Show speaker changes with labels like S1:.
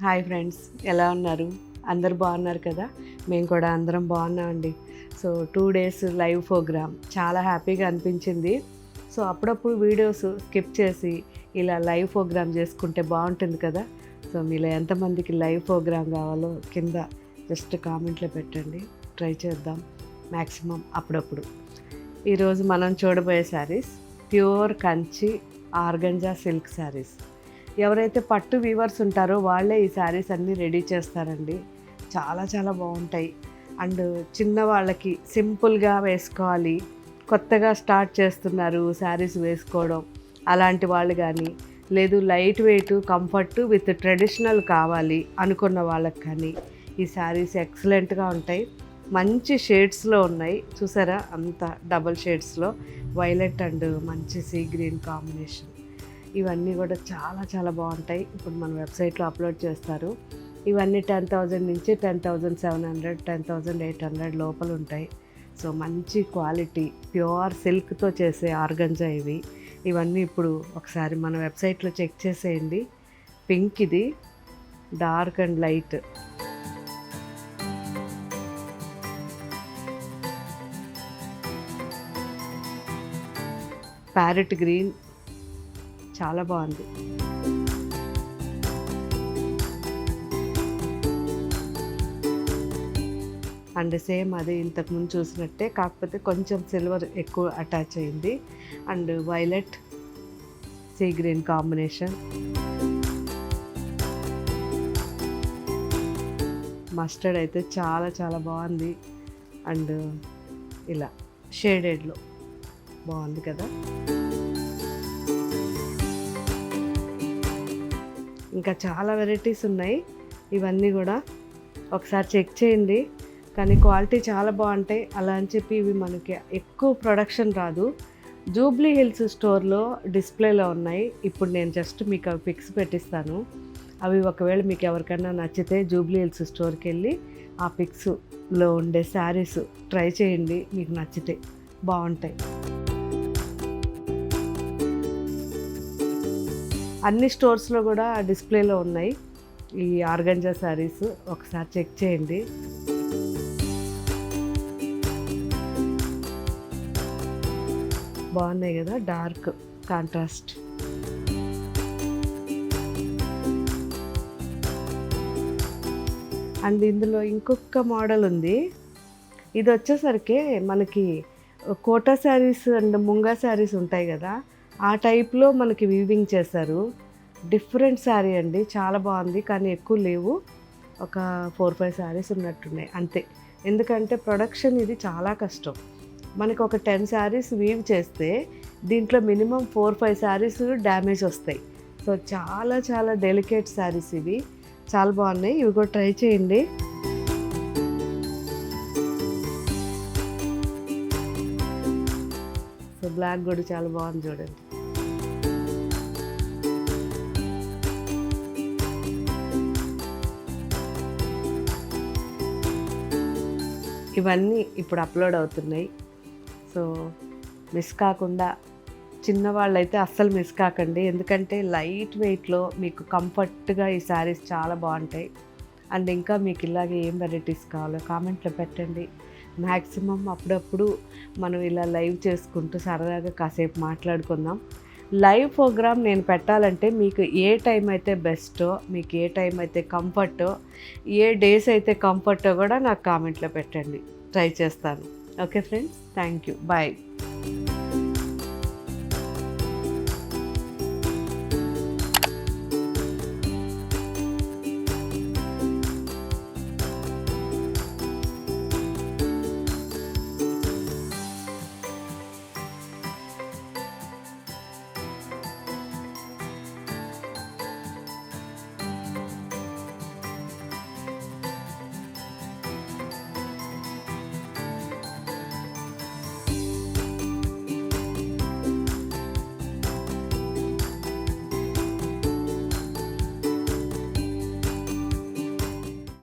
S1: Hi friends, ఎలా ఉన్నారు? అందరు బాగున్నారు కదా? మేము కూడా అందరం బాగున్నామండి. సో 2 డేస్ లైవ్ ప్రోగ్రామ్ చాలా హ్యాపీగా అనిపించింది. సో అప్పుడప్పుడు వీడియోస్ స్కిప్ చేసి ఇలా లైవ్ ప్రోగ్రామ్ చేసుకుంటే బాగుంటుంది కదా. సో మీలో ఎంతమందికి లైవ్ ప్రోగ్రామ్ కావాలో కింద జస్ట్ కామెంట్లో పెట్టండి, ట్రై చేద్దాం మ్యాక్సిమం అప్పుడప్పుడు. ఈరోజు మనం చూడబోయే saris pure Kanchi organza silk saris. ఎవరైతే పట్టు వీవర్స్ ఉంటారో వాళ్ళే ఈ శారీస్ అన్నీ రెడీ చేస్తారండి. చాలా చాలా బాగుంటాయి. అండ్ చిన్న వాళ్ళకి సింపుల్గా వేసుకోవాలి, కొత్తగా స్టార్ట్ చేస్తున్నారు శారీస్ వేసుకోవడం, అలాంటి వాళ్ళు కానీ, లేదు light weight comfort with traditional కావాలి అనుకున్న వాళ్ళకి కానీ ఈ శారీస్ ఎక్సలెంట్గా ఉంటాయి. మంచి షేడ్స్లో ఉన్నాయి, చూసారా? అంత డబల్ షేడ్స్లో వైలెట్ అండ్ మంచి సీ గ్రీన్ కాంబినేషన్. ఇవన్నీ కూడా చాలా చాలా బాగుంటాయి. ఇప్పుడు మన వెబ్సైట్లో అప్లోడ్ చేస్తారు. ఇవన్నీ 10,000 నుంచి 10,700, 10,800 లోపల ఉంటాయి. సో మంచి క్వాలిటీ ప్యూర్ సిల్క్తో చేసే ఆర్గంజా ఇవన్నీ ఇప్పుడు ఒకసారి మన వెబ్సైట్లో చెక్ చేసేయండి. పింక్, ఇది dark and light, parrot green చాలా బాగుంది. అండ్ సేమ్ అది ఇంతకుముందు చూసినట్టే, కాకపోతే కొంచెం సిల్వర్ ఎక్కువ అటాచ్ అయింది. And violet sea green combination, mustard అయితే చాలా చాలా బాగుంది. అండ్ ఇలా షేడెడ్లో బాగుంది కదా. ఇంకా చాలా వెరైటీస్ ఉన్నాయి. ఇవన్నీ కూడా ఒకసారి చెక్ చేయండి. కానీ క్వాలిటీ చాలా బాగుంటాయి. అలా అని చెప్పి ఇవి మనకి ఎక్కువ ప్రొడక్షన్ రాదు. జూబ్లీ హిల్స్ స్టోర్లో డిస్ప్లేలో ఉన్నాయి. ఇప్పుడు నేను జస్ట్ మీకు అవి పిక్స్ పెట్టిస్తాను. అవి ఒకవేళ మీకు ఎవరికైనా నచ్చితే జూబ్లీ హిల్స్ స్టోర్కి వెళ్ళి ఆ పిక్స్లో ఉండే శారీస్ ట్రై చేయండి, మీకు నచ్చితే బాగుంటాయి. అన్ని స్టోర్స్లో కూడా డిస్ప్లేలో ఉన్నాయి ఈ ఆర్గంజా శారీస్, ఒకసారి చెక్ చేయండి. బాగున్నాయి కదా, డార్క్ కాంట్రాస్ట్. అండ్ ఇందులో ఇంకొక మోడల్ ఉంది. ఇది వచ్చేసరికి మనకి కోటా శారీస్ అండ్ ముంగా శారీస్ ఉంటాయి కదా, ఆ టైప్లో మనకి వీవింగ్ చేశారు. డిఫరెంట్ శారీ అండి, చాలా బాగుంది. కానీ ఎక్కువ లేవు, ఒక 4-5 శారీస్ ఉన్నట్టున్నాయి అంతే. ఎందుకంటే ప్రొడక్షన్ ఇది చాలా కష్టం. మనకి ఒక 10 శారీస్ వీవ్ చేస్తే దీంట్లో మినిమం 4-5 శారీస్ డ్యామేజ్ వస్తాయి. సో చాలా చాలా డెలికేట్ శారీస్ ఇవి, చాలా బాగున్నాయి. ఇవి కూడా ట్రై చేయండి. సో బ్లాక్ కూడా చాలా బాగుంది చూడండి. ఇవన్నీ ఇప్పుడు అప్లోడ్ అవుతున్నాయి. సో మిస్ కాకుండా, చిన్నవాళ్ళైతే అస్సలు మిస్ కాకండి. ఎందుకంటే లైట్ వెయిట్లో మీకు కంఫర్ట్గా ఈ శారీస్ చాలా బాగుంటాయి. అండ్ ఇంకా మీకు ఇలాగే ఏం వెరైటీస్ కావాలో కామెంట్లో పెట్టండి. మ్యాక్సిమం అప్పుడప్పుడు మనం ఇలా లైవ్ చేసుకుంటూ సరదాగా కాసేపు మాట్లాడుకుందాం. లైవ్ ప్రోగ్రామ్ నేను పెట్టాలంటే మీకు ఏ టైం అయితే బెస్టో, మీకు ఏ టైం అయితే కంఫర్టో, ఏ డేస్ అయితే కంఫర్టో కూడా నాకు కామెంట్లో పెట్టండి, ట్రై చేస్తాను. Okay friends, thank you, bye.